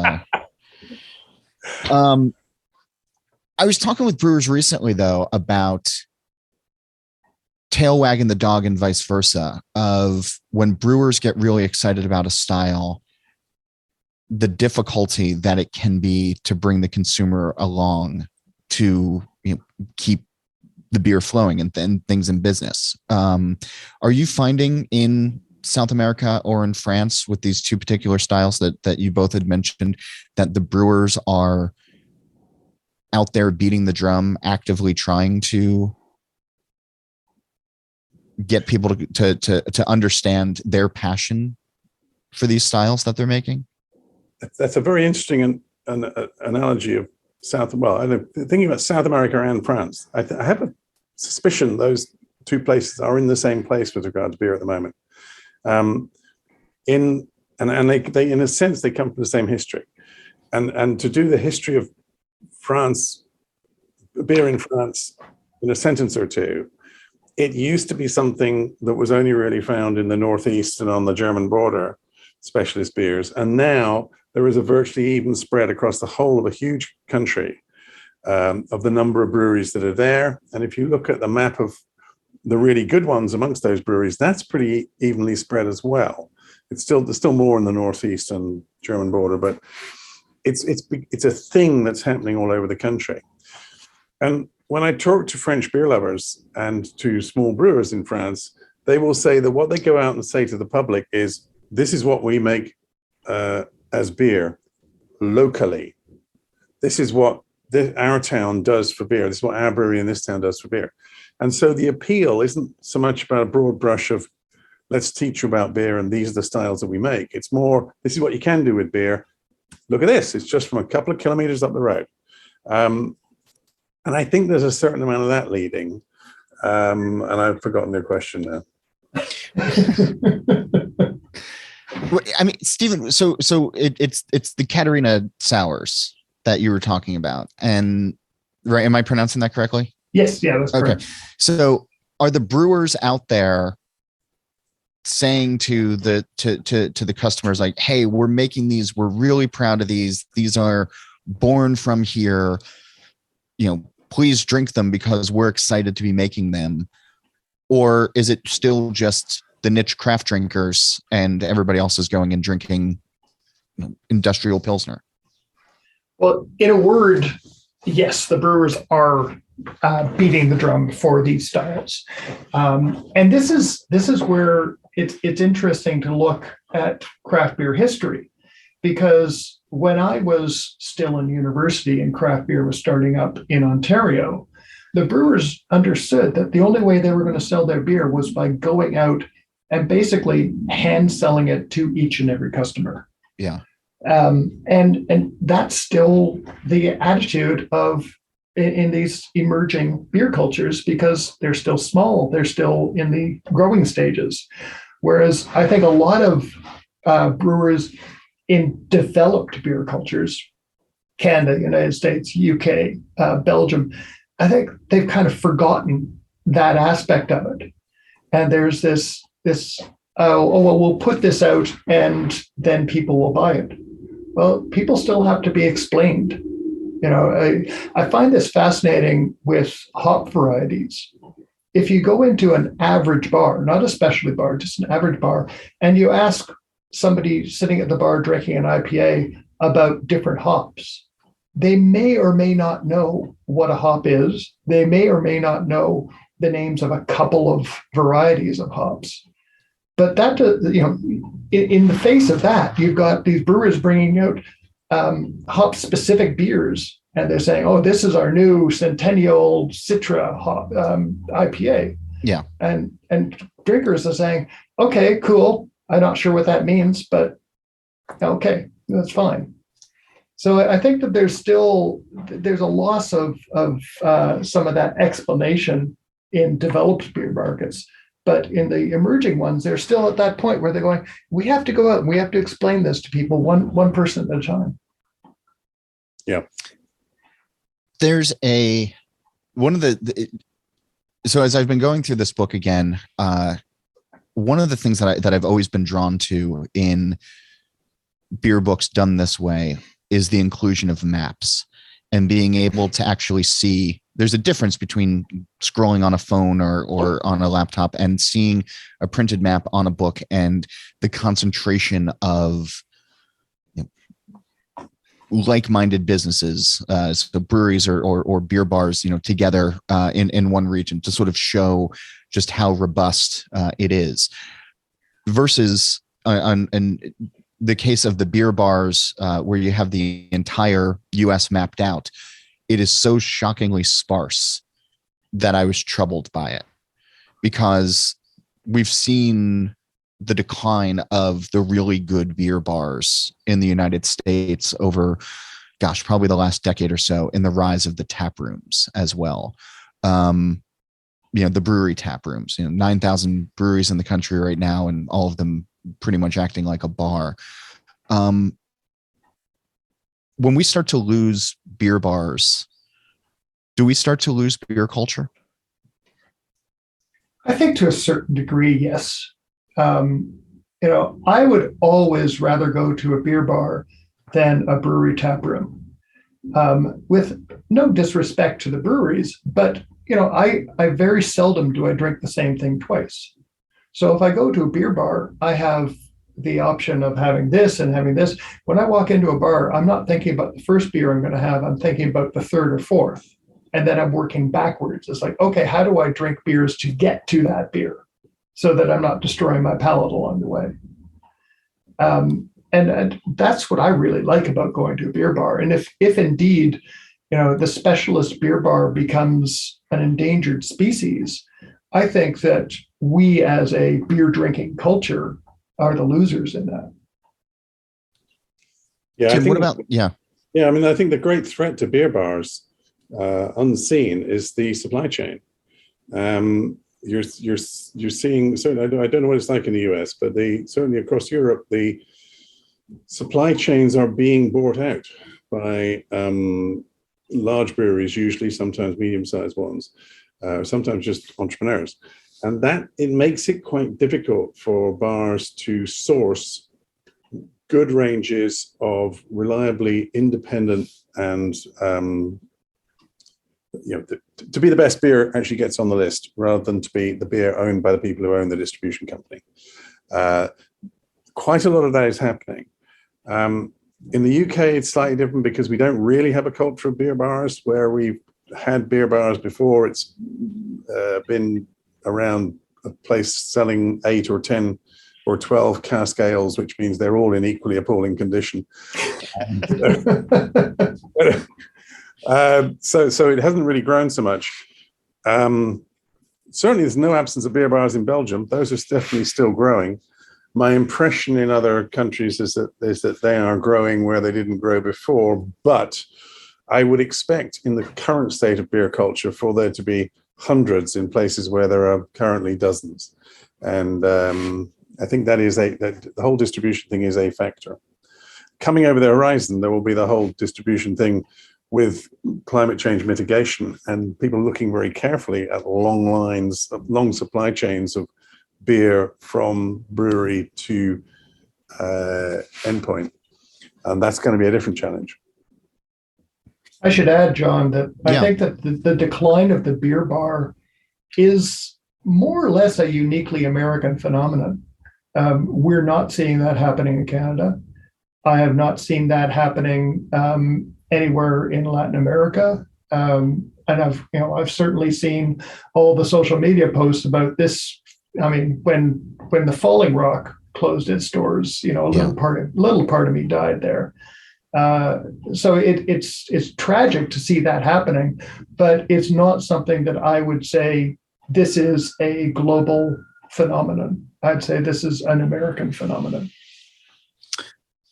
I was talking with brewers recently, though, about tail wagging the dog and vice versa, of when brewers get really excited about a style, the difficulty that it can be to bring the consumer along to keep the beer flowing and things in business. Are you finding in South America or in France with these two particular styles that you both had mentioned that the brewers are out there beating the drum, actively trying to get people to understand their passion for these styles that they're making? That's a very interesting analogy of thinking about South America and France. I have a suspicion those two places are in the same place with regard to beer at the moment. They in a sense, they come from the same history. And to do the history of France, beer in France, in a sentence or two, it used to be something that was only really found in the Northeast and on the German border, specialist beers. And now there is a virtually even spread across the whole of a huge country of the number of breweries that are there. And if you look at the map of the really good ones amongst those breweries, that's pretty evenly spread as well. There's still more in the Northeast and German border, but it's a thing that's happening all over the country. And when I talk to French beer lovers and to small brewers in France, they will say that what they go out and say to the public is, this is what we make as beer locally. This is what our town does for beer. This is what our brewery in this town does for beer. And so the appeal isn't so much about a broad brush of, let's teach you about beer and these are the styles that we make. It's more, this is what you can do with beer. Look at this. It's just from a couple of kilometers up the road. And I think there's a certain amount of that leading. And I've forgotten their question now. I mean, Stephen, it's the Katerina sours that you were talking about, and right? Am I pronouncing that correctly? Yes, yeah, that's correct. Okay. So are the brewers out there saying to the customers like, hey, we're making these, we're really proud of these are born from here, please drink them because we're excited to be making them? Or is it still just the niche craft drinkers and everybody else is going and drinking industrial Pilsner? Well, in a word, yes, the brewers are beating the drum for these styles, and this is where it's interesting to look at craft beer history, because when I was still in university and craft beer was starting up in Ontario, the brewers understood that the only way they were going to sell their beer was by going out and basically hand selling it to each and every customer. Yeah. And that's still the attitude in these emerging beer cultures, because they're still small, they're still in the growing stages. Whereas I think a lot of brewers in developed beer cultures, Canada, United States, UK, Belgium, I think they've kind of forgotten that aspect of it. And there's this we'll put this out and then people will buy it. Well, people still have to be explained. I find this fascinating with hop varieties. If you go into an average bar, not a specialty bar, just an average bar, and you ask somebody sitting at the bar drinking an IPA about different hops, they may or may not know what a hop is. They may or may not know the names of a couple of varieties of hops. But that, in the face of that, you've got these brewers bringing out hop-specific beers, and they're saying, "Oh, this is our new Centennial Citra hop IPA." Yeah, and drinkers are saying, "Okay, cool. I'm not sure what that means, but okay, that's fine." So I think that there's a loss of some of that explanation in developed beer markets. But in the emerging ones, they're still at that point where they're going, we have to go out and we have to explain this to people one person at a time. Yeah. There's so as I've been going through this book again, one of the things that I've always been drawn to in beer books done this way is the inclusion of maps and being able to actually see. There's a difference between scrolling on a phone or on a laptop and seeing a printed map on a book, and the concentration of like-minded businesses, so breweries or beer bars, together in one region to sort of show just how robust it is. Versus in the case of the beer bars, where you have the entire U.S. mapped out, it is so shockingly sparse that I was troubled by it, because we've seen the decline of the really good beer bars in the United States over, probably the last decade or so, in the rise of the tap rooms as well. The brewery tap rooms, 9,000 breweries in the country right now, and all of them pretty much acting like a bar. When we start to lose beer bars, do we start to lose beer culture? I think to a certain degree, yes. I would always rather go to a beer bar than a brewery tap room. With no disrespect to the breweries, but I very seldom do I drink the same thing twice. So if I go to a beer bar, I have the option of having this and having this. When I walk into a bar, I'm not thinking about the first beer I'm going to have. I'm thinking about the third or fourth. And then I'm working backwards. It's like, okay, how do I drink beers to get to that beer so that I'm not destroying my palate along the way? And that's what I really like about going to a beer bar. And if indeed, the specialist beer bar becomes an endangered species, I think that we as a beer drinking culture are the losers in that. Yeah. Tim, what about, yeah. Yeah. I mean, I think the great threat to beer bars, unseen, is the supply chain. you're seeing, certainly, I don't know what it's like in the US, but certainly across Europe, the supply chains are being bought out by large breweries, usually, sometimes medium-sized ones, sometimes just entrepreneurs. And that, it makes it quite difficult for bars to source good ranges of reliably independent and to be the best beer actually gets on the list rather than to be the beer owned by the people who own the distribution company. Quite a lot of that is happening. In the UK, it's slightly different because we don't really have a culture of beer bars. Where we've had beer bars before, it's been around a place selling 8 or 10 or 12 cask ales, which means they're all in equally appalling condition. So it hasn't really grown so much. Certainly there's no absence of beer bars in Belgium. Those are definitely still growing. My impression in other countries is that they are growing where they didn't grow before, but I would expect in the current state of beer culture for there to be hundreds in places where there are currently dozens. And I think that the whole distribution thing is a factor. Coming over the horizon, there will be the whole distribution thing with climate change mitigation and people looking very carefully at long supply chains of beer from brewery to endpoint. And that's going to be a different challenge. I should add, John, that I think that the decline of the beer bar is more or less a uniquely American phenomenon. We're not seeing that happening in Canada. I have not seen that happening anywhere in Latin America. And I've certainly seen all the social media posts about this. I mean, when the Falling Rock closed its doors, a little part of me died there. So it's tragic to see that happening, but it's not something that I would say this is a global phenomenon. I'd say this is an American phenomenon.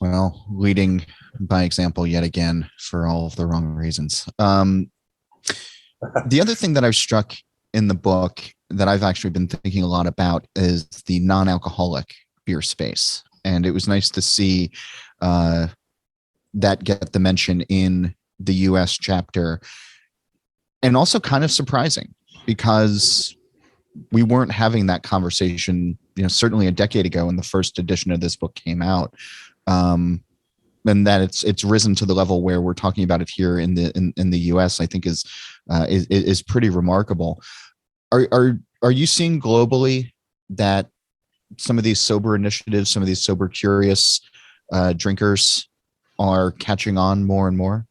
Well, leading by example yet again for all of the wrong reasons. The other thing that I've struck in the book that I've actually been thinking a lot about is the non-alcoholic beer space. And it was nice to see that get the mention in the US chapter, and also kind of surprising because we weren't having that conversation, certainly a decade ago when the first edition of this book came out. And that it's risen to the level where we're talking about it here in the US, I think is pretty remarkable. Are you seeing globally that some of these sober initiatives, some of these sober curious drinkers are catching on more and more?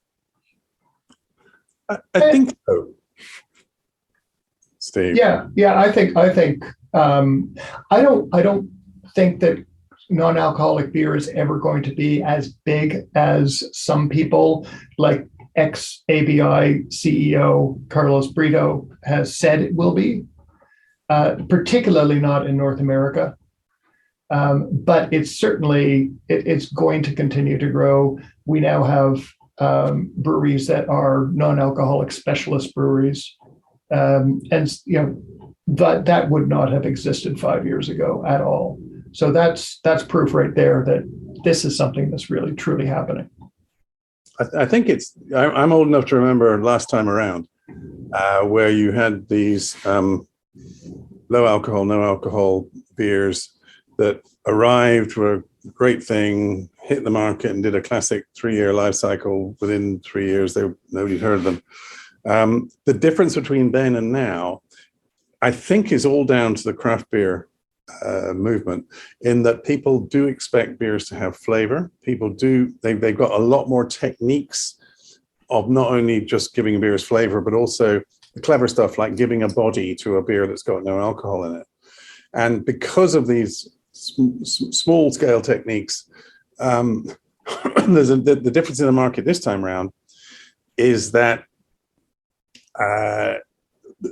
I think so. Steve. Yeah. I think. I don't think that non-alcoholic beer is ever going to be as big as some people, like ex-ABI CEO Carlos Brito has said it will be. Particularly not in North America. But it's certainly, it's going to continue to grow. We now have breweries that are non-alcoholic specialist breweries. And that would not have existed 5 years ago at all. So that's proof right there that this is something that's really, truly happening. I think I'm old enough to remember last time around where you had these low alcohol, no alcohol beers that arrived, were a great thing, hit the market and did a classic 3-year life cycle. Within 3 years, nobody heard of them. The difference between then and now, I think, is all down to the craft beer movement, in that people do expect beers to have flavor. They've got a lot more techniques of not only just giving beers flavor, but also the clever stuff like giving a body to a beer that's got no alcohol in it. And because of these small scale techniques, the difference in the market this time around is that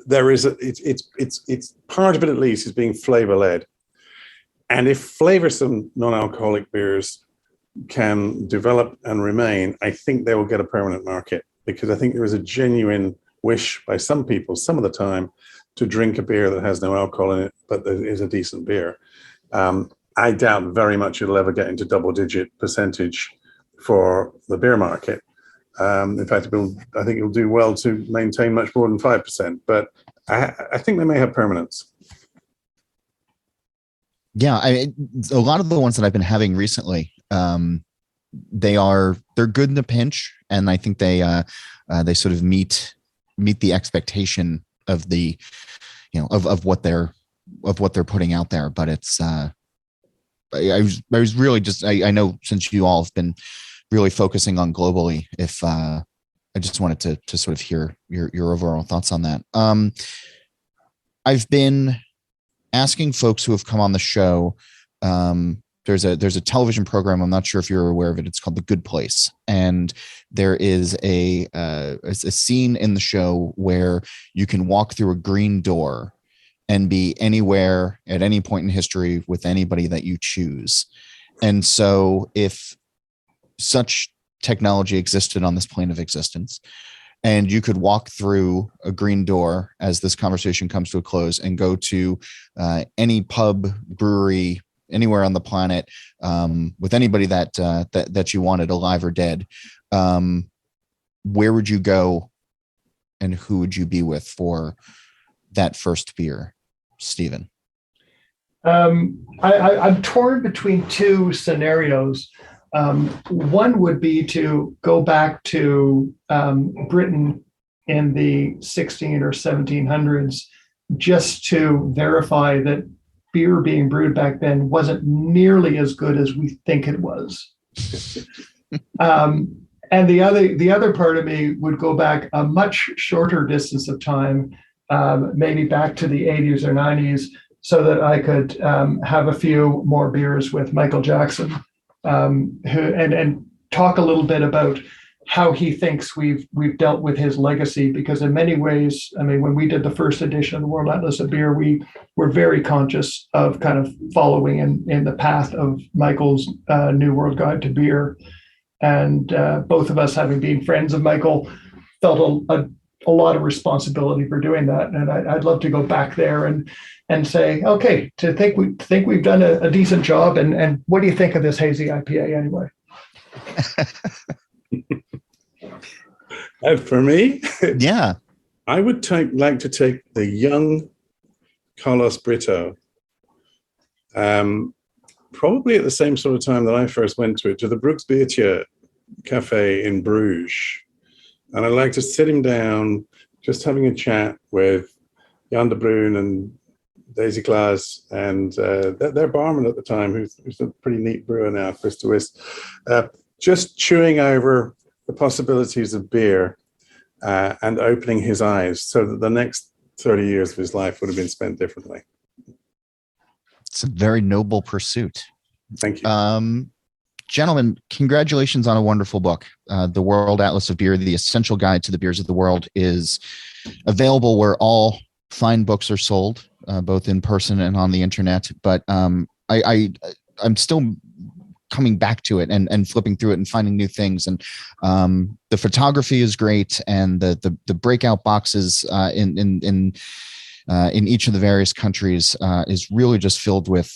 it's part of it at least is being flavor led. And if flavorsome non-alcoholic beers can develop and remain, I think they will get a permanent market, because I think there is a genuine wish by some people some of the time to drink a beer that has no alcohol in it, but that is a decent beer. I doubt very much it'll ever get into double-digit percentage for the beer market. In fact, I think it'll do well to maintain much more than 5%, but I think they may have permanence. Yeah, a lot of the ones that I've been having recently, they're good in a pinch, and I think they sort of meet the expectation of the, of what they're putting out there. But it's I was really just I know, since you all have been really focusing on globally, if I just wanted to sort of hear your overall thoughts on that. I've been asking folks who have come on the show. There's a television program. I'm not sure if you're aware of it. It's called The Good Place, and there is a scene in the show where you can walk through a green door and be anywhere at any point in history with anybody that you choose. And so, if such technology existed on this plane of existence, and you could walk through a green door as this conversation comes to a close and go to any pub, brewery, anywhere on the planet, with anybody that you wanted, alive or dead, where would you go, and who would you be with for that first beer, Stephen? I'm torn between two scenarios. One would be to go back to Britain in the 16 or 1700s, just to verify that beer being brewed back then wasn't nearly as good as we think it was. And the other part of me would go back a much shorter distance of time, maybe back to the 80s or 90s, so that I could have a few more beers with Michael Jackson, and talk a little bit about how he thinks we've dealt with his legacy. Because in many ways, I mean, when we did the first edition of the World Atlas of Beer, we were very conscious of kind of following in the path of Michael's New World Guide to Beer. And both of us, having been friends of Michael, felt a lot of responsibility for doing that. And I'd love to go back there and say, okay, to think we've done a decent job. And what do you think of this hazy IPA anyway? For me, Yeah, I would like to take the young Carlos Brito, probably at the same sort of time that I first went to the Brooks Beertje Cafe in Bruges. And I'd like to sit him down, just having a chat with Jan de Bruin and Daisy Klaas and their barman at the time, who's a pretty neat brewer now, Chris de Wist, just chewing over the possibilities of beer and opening his eyes so that the next 30 years of his life would have been spent differently. it's a very noble pursuit. Thank you. Gentlemen, congratulations on a wonderful book. The World Atlas of Beer, the essential guide to the beers of the world, is available where all fine books are sold, both in person and on the internet. But I'm still coming back to it and flipping through it and finding new things. And the photography is great, and the breakout boxes in each of the various countries is really just filled with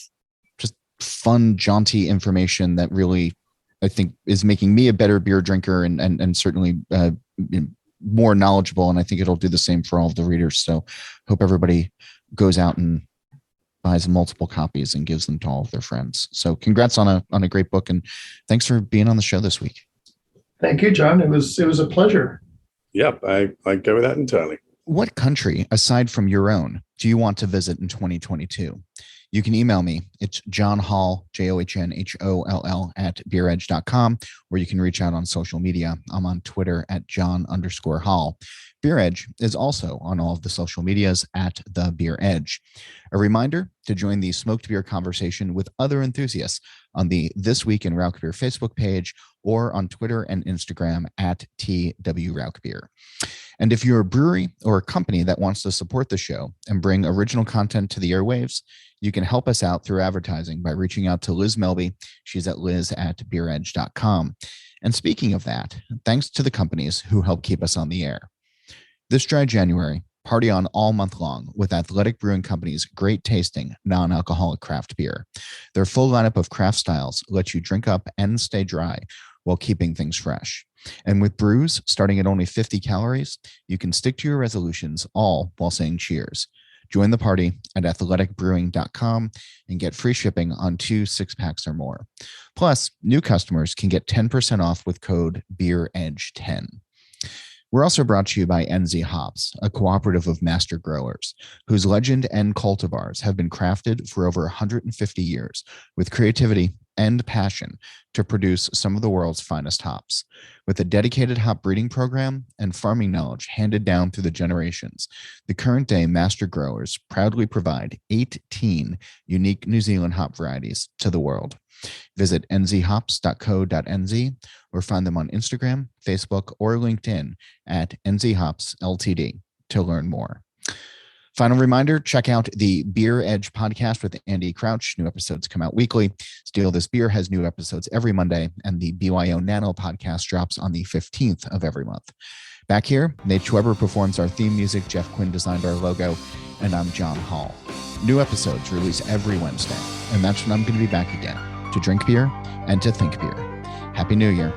just fun, jaunty information that really, I think, is making me a better beer drinker and certainly more knowledgeable. And I think it'll do the same for all of the readers. So hope everybody goes out and buys multiple copies and gives them to all of their friends. So congrats on a great book, and thanks for being on the show this week. Thank you, John. It was a pleasure. Yep, I go with that entirely. What country, aside from your own, do you want to visit in 2022? You can email me. It's John Hall, JOHNHOLL @beeredge.com, or you can reach out on social media. I'm on Twitter @John_Hall. Beer Edge is also on all of the social medias @The Beer Edge. A reminder to join the smoked beer conversation with other enthusiasts on the This Week in Rauch Beer Facebook page, or on Twitter and Instagram @TWRauchBeer. And if you're a brewery or a company that wants to support the show and bring original content to the airwaves, you can help us out through advertising by reaching out to Liz Melby. She's at liz@beeredge.com. And speaking of that, thanks to the companies who help keep us on the air. This dry January, Party on all month long with Athletic Brewing Company's great tasting, non-alcoholic craft beer. Their full lineup of craft styles lets you drink up and stay dry while keeping things fresh. And with brews starting at only 50 calories, you can stick to your resolutions all while saying cheers. Join the party at athleticbrewing.com and get free shipping on 2 6-packs or more. Plus, new customers can get 10% off with code BeerEdge10. We're also brought to you by NZ Hops, a cooperative of master growers, whose legend and cultivars have been crafted for over 150 years with creativity and passion to produce some of the world's finest hops. With a dedicated hop breeding program and farming knowledge handed down through the generations, the current day master growers proudly provide 18 unique New Zealand hop varieties to the world. Visit nzhops.co.nz or find them on Instagram, Facebook, or LinkedIn at NZHops Ltd to learn more. Final reminder, check out the Beer Edge podcast with Andy Crouch. New episodes come out weekly. Steal This Beer has new episodes every Monday, and the BYO Nano podcast drops on the 15th of every month. Back here, Nate Schweber performs our theme music, Jeff Quinn designed our logo, and I'm John Hall. New episodes release every Wednesday, and that's when I'm going to be back again to drink beer and to think beer. Happy New Year.